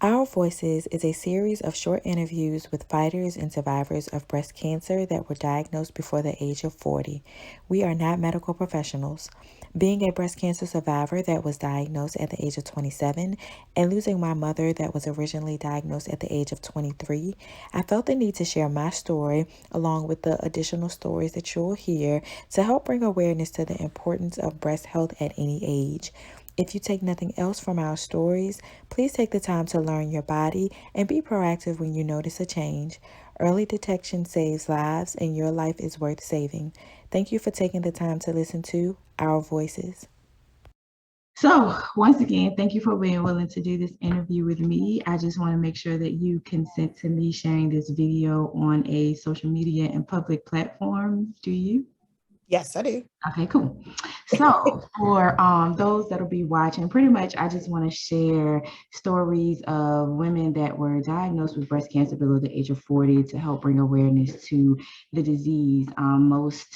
Our Voices is a series of short interviews with fighters and survivors of breast cancer that were diagnosed before the age of 40. We are not medical professionals. Being a breast cancer survivor that was diagnosed at the age of 27 and losing my mother that was originally diagnosed at the age of 23, I felt the need to share my story along with the additional stories that you'll hear to help bring awareness to the importance of breast health at any age. If you take nothing else from our stories, please take the time to learn your body and be proactive when you notice a change. Early detection saves lives, and your life is worth saving. Thank you for taking the time to listen to Our Voices. So, once again, thank you for being willing to do this interview with me. I just want to make sure that you consent to me sharing this video on a social media and public platform. Do you? Yes, I do. Okay, cool. So for those that'll be watching, pretty much I just want to share stories of women that were diagnosed with breast cancer below the age of 40 to help bring awareness to the disease. Most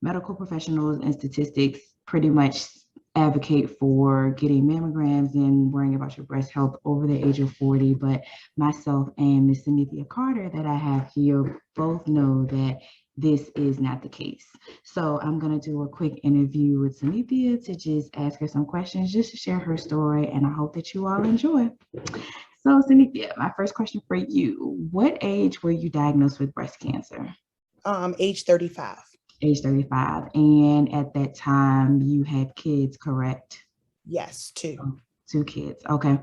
medical professionals and statistics pretty much advocate for getting mammograms and worrying about your breast health over the age of 40. But myself and Miss Synethia Carter that I have here both know that this is not the case. So I'm going to do a quick interview with Synethia to just ask her some questions, just to share her story, and I hope that you all enjoy. So Synethia, my first question for you, what age were you diagnosed with breast cancer? Age 35. Age 35. And at that time, you had kids, correct? Yes, two. Two kids. Okay.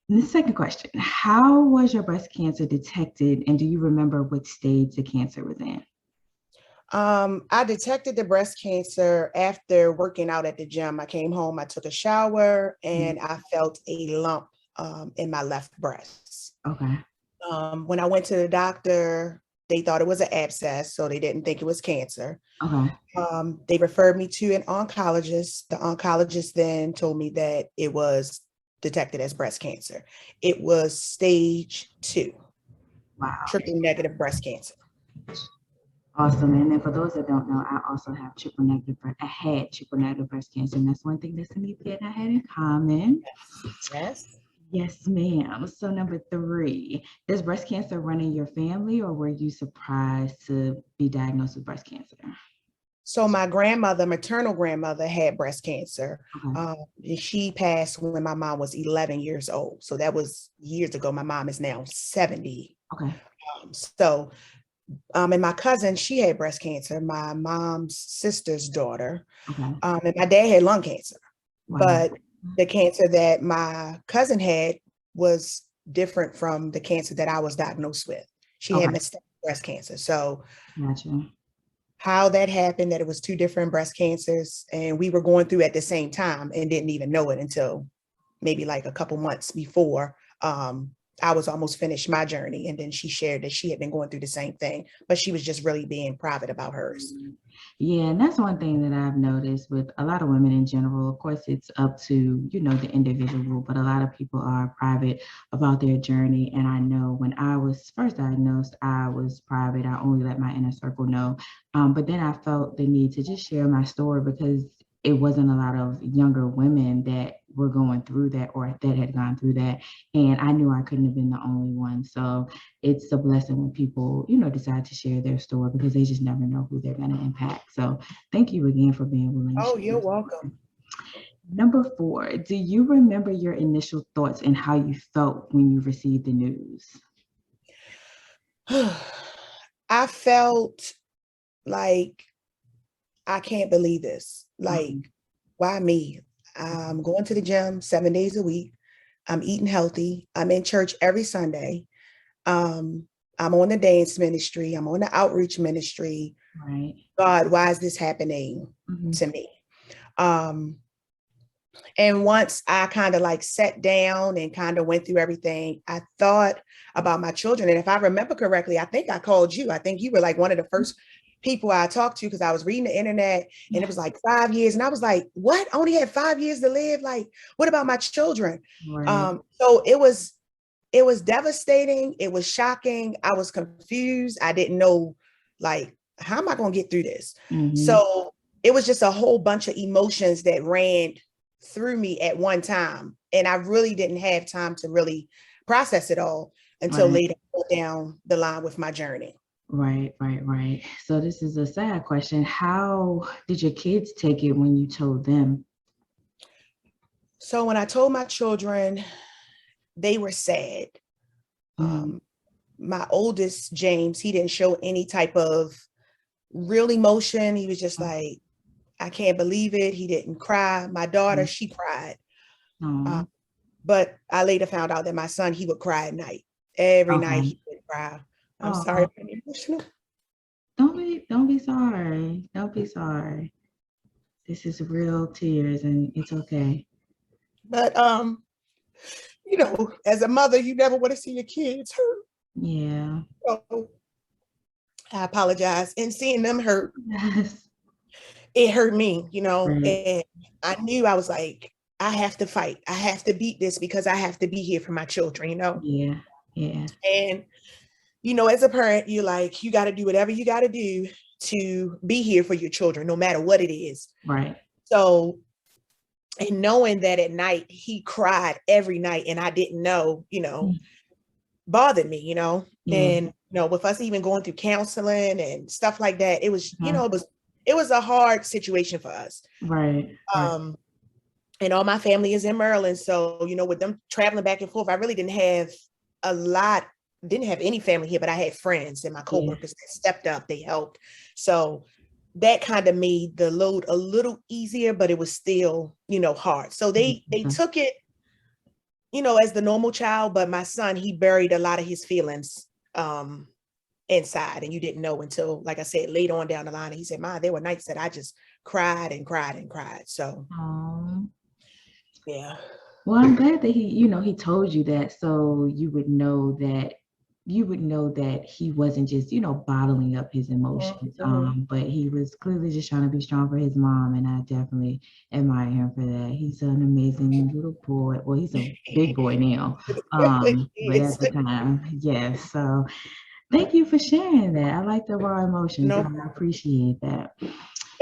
And the second question, how was your breast cancer detected, and do you remember what stage the cancer was in? I detected the breast cancer after working out at the gym. I came home, I took a shower, and I felt a lump in my left breast. Okay. When I went to the doctor, they thought it was an abscess, so they didn't think it was cancer. Okay. They referred me to an oncologist. The oncologist then told me that it was detected as breast cancer. It was stage 2. Wow. Triple negative breast cancer. Awesome. And then for those that don't know, I also have triple negative I had triple negative breast cancer. And that's one thing that Synethia and I had in common. Yes. Yes, ma'am. So number 3, does breast cancer run in your family, or were you surprised to be diagnosed with breast cancer? So my grandmother, maternal grandmother, had breast cancer. Okay. She passed when my mom was 11 years old. So that was years ago. My mom is now 70. Okay. And my cousin, she had breast cancer, my mom's sister's daughter. Okay. And my dad had lung cancer. Wow. But the cancer that my cousin had was different from the cancer that I was diagnosed with. She had metastatic breast cancer. So gotcha. How that happened, that it was 2 different breast cancers, and we were going through at the same time and didn't even know it until maybe like a couple months before I was almost finished my journey. And then she shared that she had been going through the same thing, but she was just really being private about hers. Yeah, and that's one thing that I've noticed with a lot of women in general. Of course, it's up to, the individual, but a lot of people are private about their journey. And I know when I was first diagnosed, I was private. I only let my inner circle know. But then I felt the need to just share my story because it wasn't a lot of younger women that were going through that or that had gone through that. And I knew I couldn't have been the only one. So it's a blessing when people, decide to share their story because they just never know who they're going to impact. So thank you again for being willing to Oh, share. you're welcome. Number 4, do you remember your initial thoughts and how you felt when you received the news? I felt like, I can't believe this. Like, why me? I'm going to the gym 7 days a week. I'm eating healthy. I'm in church every Sunday. I'm on the dance ministry. I'm on the outreach ministry. Right. God, why is this happening to me? And once I kind of like sat down and kind of went through everything, I thought about my children. And if I remember correctly, I think I called you. I think you were like one of the first people I talked to because I was reading the internet and it was like 5 years. And I was like, what? I only had 5 years to live? Like, what about my children? Right. So it was devastating. It was shocking. I was confused. I didn't know, like, how am I going to get through this? So it was just a whole bunch of emotions that ran through me at one time. And I really didn't have time to really process it all until later down the line with my journey. Right. So this is a sad question. How did your kids take it when you told them? So when I told my children, they were sad. My oldest, James, he didn't show any type of real emotion. He was just like, I can't believe it. He didn't cry. My daughter, she cried. But I later found out that my son, he would cry at night. Every night he would cry. I'm sorry. I'm emotional. Don't be sorry. Don't be sorry. This is real tears and it's okay. But you know, as a mother, you never want to see your kids hurt. Yeah. So I apologize. And seeing them hurt, Yes. it hurt me, you know, and I knew, I was like, I have to fight. I have to beat this because I have to be here for my children, you know? Yeah. And, you know, as a parent, you're like, you got to do whatever you got to do to be here for your children, no matter what it is. Right. So, and knowing that at night he cried every night and I didn't know, you know, bothered me, you know, and, you know, with us even going through counseling and stuff like that, it was, you know, it was a hard situation for us. Right. And all my family is in Maryland. So, you know, with them traveling back and forth, I really didn't have any family here, but I had friends and my coworkers that stepped up, they helped. So that kind of made the load a little easier, but it was still, you know, hard. So they took it, you know, as the normal child, but my son, he buried a lot of his feelings inside, and you didn't know until, like I said, later on down the line. And he said, "Ma, there were nights that I just cried and cried and cried." So, yeah. Well, I'm glad that he told you that, so you would know that he wasn't just, bottling up his emotions, but he was clearly just trying to be strong for his mom, and I definitely admire him for that. He's an amazing little boy. Well, he's a big boy now, but at the time, yes. So thank you for sharing that. I like the raw emotions. I appreciate that.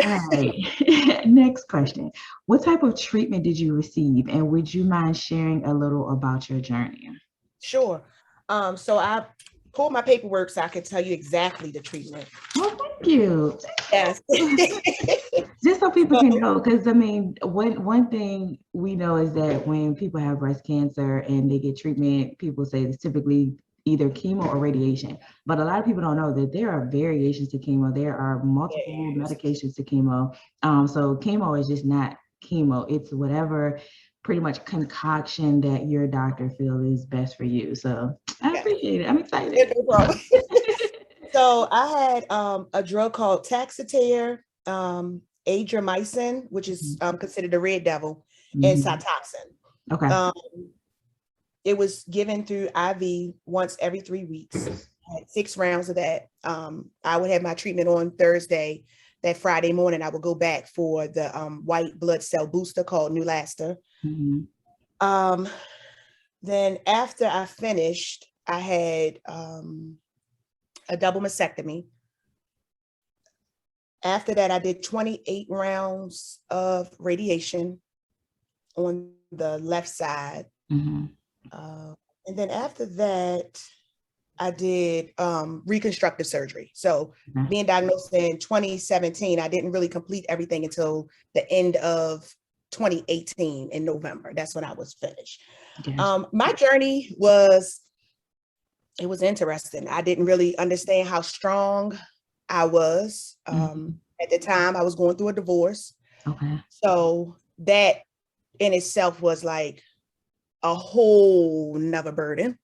All right. Next question. What type of treatment did you receive? And would you mind sharing a little about your journey? Sure. So I pulled my paperwork so I could tell you exactly the treatment. Oh, thank you. Yes. Just so people can know, because I mean, one thing we know is that when people have breast cancer and they get treatment, people say it's typically either chemo or radiation. But a lot of people don't know that there are variations to chemo. There are multiple medications to chemo. So chemo is just not chemo. It's whatever pretty much concoction that your doctor feels is best for you. So I appreciate it. I'm excited. No problem. So I had a drug called Taxotere, adriamycin, which is considered a red devil, and Cytoxin. Okay. It was given through IV once every 3 weeks. I had 6 rounds of that. I would have my treatment on Thursday. That Friday morning, I would go back for the white blood cell booster called Neulasta. Then after I finished, I had a double mastectomy. After that, I did 28 rounds of radiation on the left side. And then after that, I did reconstructive surgery. So being diagnosed in 2017, I didn't really complete everything until the end of 2018 in November. That's when I was finished. My journey was interesting. I didn't really understand how strong I was. At the time, I was going through a divorce. So that in itself was like a whole nother burden.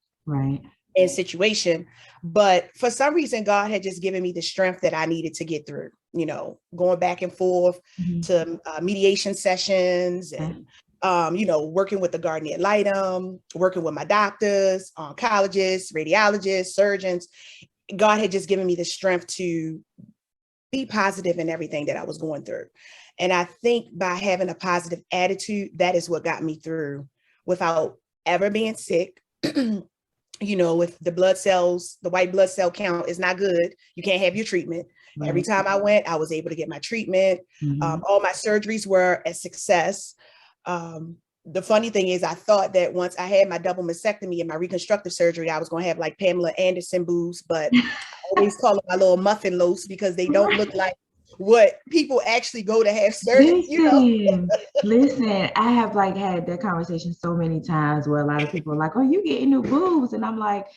And situation. But for some reason, God had just given me the strength that I needed to get through, going back and forth to mediation sessions and, working with the guardian ad litem, working with my doctors, oncologists, radiologists, surgeons. God had just given me the strength to be positive in everything that I was going through. And I think by having a positive attitude, that is what got me through without ever being sick. If the blood cells, the white blood cell count is not good, you can't have your treatment. Every time I went, I was able to get my treatment. All my surgeries were a success. The funny thing is I thought that once I had my double mastectomy and my reconstructive surgery, I was going to have like Pamela Anderson boobs, but I always call them my little muffin loaves because they don't look like what people actually go to have surgery, Listen, I have like had that conversation so many times where a lot of people are like, oh, you getting new boobs. And I'm like,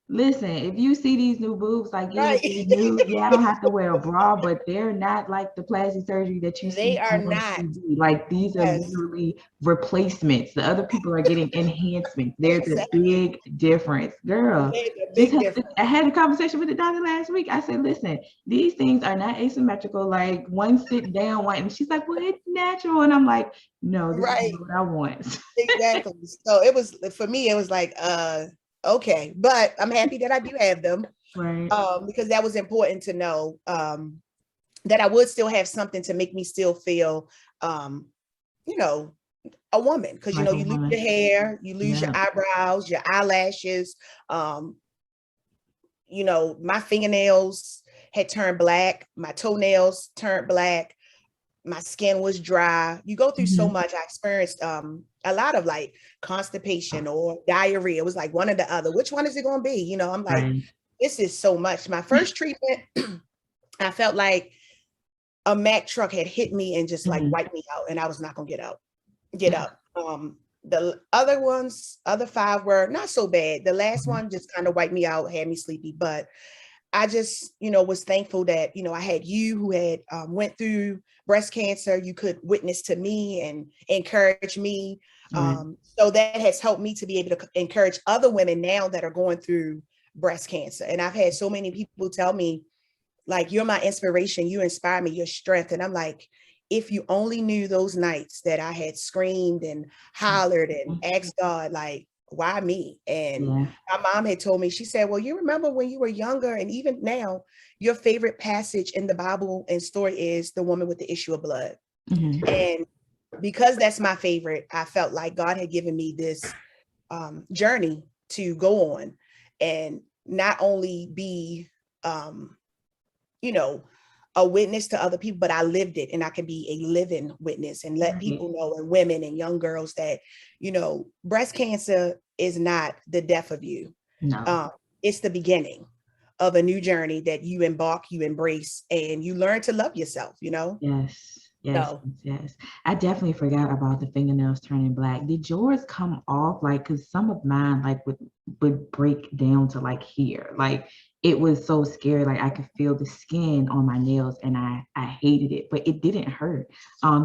listen, if you see these new boobs, like yes, they're new. Yeah, I don't have to wear a bra, but they're not like the plastic surgery that you They see are on not. TV. Like these are literally replacements. The other people are getting enhancements. There's a big difference, girl. I had a conversation with the doctor last week. I said, listen, these things are not asymmetrical. Like one sit down, one, and she's like, well, it's natural. And I'm like, no, this is what I want. Exactly. So it was, for me, it was like, okay, but I'm happy that I do have them. Right. Because that was important to know, that I would still have something to make me still feel, a woman. Because, Like you lose your hair, you lose your eyebrows, your eyelashes. My fingernails had turned black. My toenails turned black. My skin was dry. You go through so much. I experienced a lot of like constipation or diarrhea. It was like one or the other. Which one is it going to be? I'm like, this is so much. My first treatment, I felt like a Mack truck had hit me and just like wiped me out, and I was not going to get up. The other 5 were not so bad. The last one just kind of wiped me out, had me sleepy, but I just, was thankful that, I had you who had went through breast cancer. You could witness to me and encourage me. So that has helped me to be able to encourage other women now that are going through breast cancer. And I've had so many people tell me, like, you're my inspiration, you inspire me, your strength. And I'm like, if you only knew those nights that I had screamed and hollered and asked God, like, why me? And my mom had told me, she said, well, you remember when you were younger, and even now, your favorite passage in the Bible and story is the woman with the issue of blood. And because that's my favorite, I felt like God had given me this journey to go on and not only be, a witness to other people, but I lived it, and I can be a living witness and let people know, and women and young girls, that, breast cancer is not the death of you. No. It's the beginning of a new journey that you embark, you embrace, and you learn to love yourself, Yes. I definitely forgot about the fingernails turning black. Did yours come off because some of mine would break down to like here. Like it was so scary. Like I could feel the skin on my nails, and I hated it, but it didn't hurt.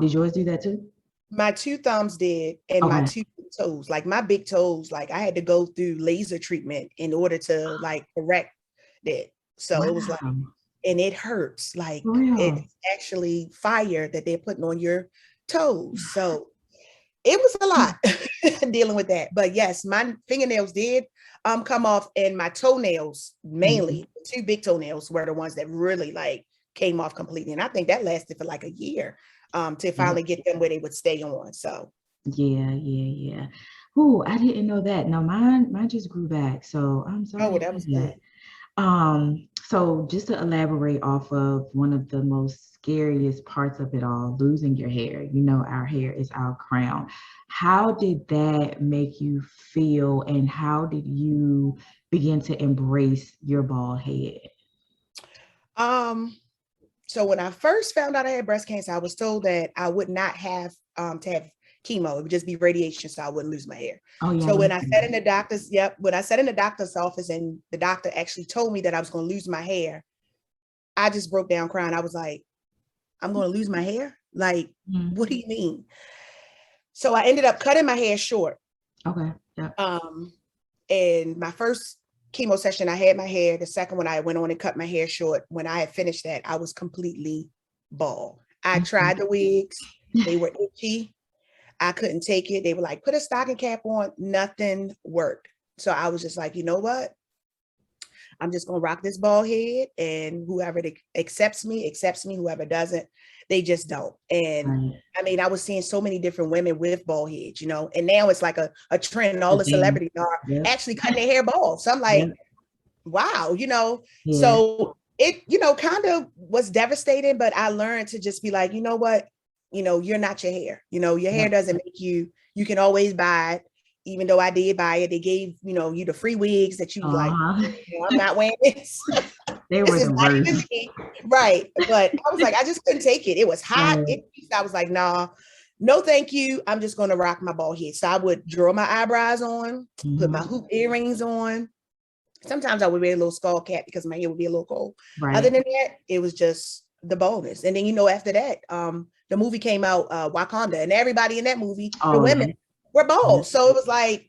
Did yours do that too? My 2 thumbs did, and my 2 toes, like my big toes, like I had to go through laser treatment in order to like correct it. So it was like, and it hurts, like it's actually fire that they're putting on your toes. So it was a lot dealing with that. But yes, my fingernails did come off, and my toenails, mainly 2 big toenails, were the ones that really like came off completely. And I think that lasted for like a year to finally get them where they would stay on. So yeah. Oh, I didn't know that. No, mine just grew back. So I'm sorry. Oh, that was good. So just to elaborate off of one of the most scariest parts of it all, losing your hair. Our hair is our crown. How did that make you feel, and how did you begin to embrace your bald head? So when I first found out I had breast cancer, I was told that I would not have to have chemo. It would just be radiation, so I wouldn't lose my hair. So when I sat in the doctor's office, and the doctor actually told me that I was going to lose my hair, I just broke down crying. I was like, I'm going to lose my hair? Like, what do you mean? So I ended up cutting my hair short. Okay. Yeah. And my first chemo session, I had my hair. The second one, I went on and cut my hair short. When I had finished that, I was completely bald. I tried the wigs. They were itchy. I couldn't take it. They were like, put a stocking cap on. Nothing worked. So I was just like, you know what? I'm just going to rock this bald head, and whoever accepts me. Whoever doesn't, they just don't. And I mean, I was seeing so many different women with bald heads, and now it's like a trend. All the celebrities are actually cutting their hair bald. So I'm like, wow, so it, kind of was devastating, but I learned to just be like, you know what? you're not your hair. Your hair Yeah. doesn't make you. You can always buy it. Even though I did buy it, they gave you the free wigs that you was like, I'm not wearing this. They This were is the not even worst. me. Right. But I was like, I just couldn't take it. It was hot. Right. I was like, nah, no, thank you. I'm just going to rock my bald head. So I would draw my eyebrows on, put my hoop earrings on. Sometimes I would wear a little skull cap because my hair would be a little cold. Other Right. than that, it was just the baldness. And then, after that, the movie came out, Wakanda, and everybody in that movie, the Oh, women were bald. So it was like,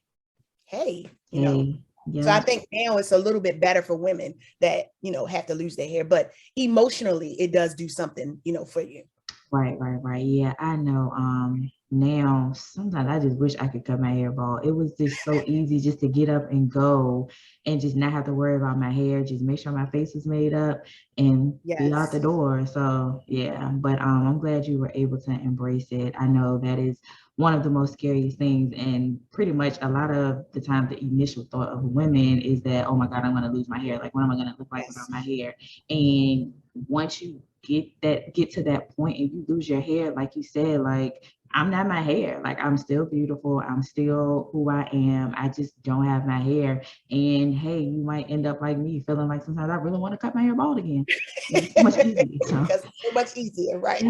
hey, hey, So I yeah. think now it's a little bit better for women that, have to lose their hair, but emotionally it does do something, for you. Right. Yeah, I know. Now sometimes I just wish I could cut my hair bald. It was just so easy just to get up and go and just not have to worry about my hair, just make sure my face is made up and be out the Yes. door. So yeah, but I'm glad you were able to embrace it. I know that is one of the most scariest things, and pretty much a lot of the time the initial thought of women is that, oh my God, I'm gonna lose my hair. Like, what am I gonna look like without Yes. my hair? And once you get to that point and you lose your hair, like you said, like, I'm not my hair. Like, I'm still beautiful. I'm still who I am. I just don't have my hair. And hey, you might end up like me, feeling like sometimes I really want to cut my hair bald again. It's so much easier. So Because it's so much easier, right?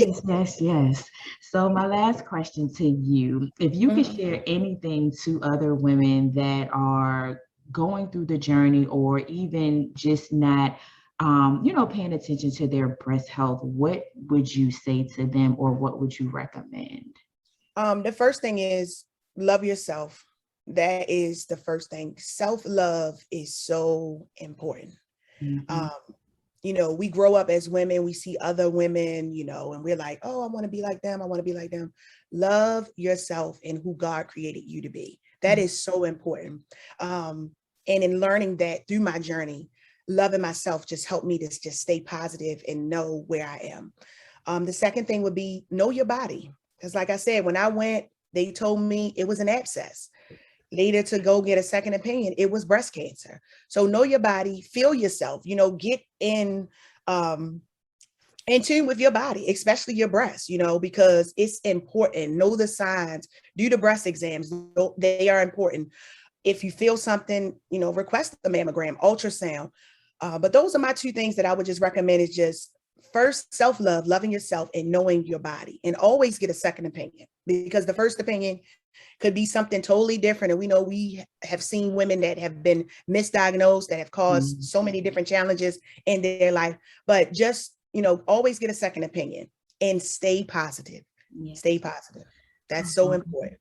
yes. So my last question to you, if you could share anything to other women that are going through the journey or even just not paying attention to their breast health, what would you say to them or what would you recommend? The first thing is love yourself. That is the first thing. Self-love is so important. Mhm. Um, we grow up as women, we see other women, and we're like, oh, I want to be like them. I want to be like them. Love yourself and who God created you to be. That is so important. And in learning that through my journey, loving myself just helped me to just stay positive and know where I am. The second thing would be know your body. Because like I said, when I went, they told me it was an abscess. Later to go get a second opinion, it was breast cancer. So know your body, feel yourself, get in tune with your body, especially your breasts, because it's important. Know the signs, do the breast exams. They are important. If you feel something, request a mammogram, ultrasound. But those are my two things that I would just recommend is just first self-love, loving yourself and knowing your body, and always get a second opinion, because the first opinion could be something totally different. And we know we have seen women that have been misdiagnosed that have caused so many different challenges in their life. But just, always get a second opinion and stay positive. Yeah. Stay positive. That's so important.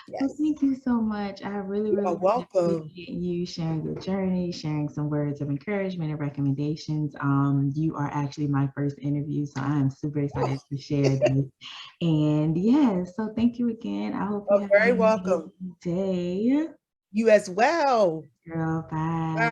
Well, Yes. thank you so much. I really, You're really welcome. appreciate you sharing your journey, sharing some words of encouragement and recommendations. You are actually my first interview, so I am super excited to share this. And yes, so thank you again. I hope you You're have very an welcome. amazing day. You as well. Girl, bye. Bye.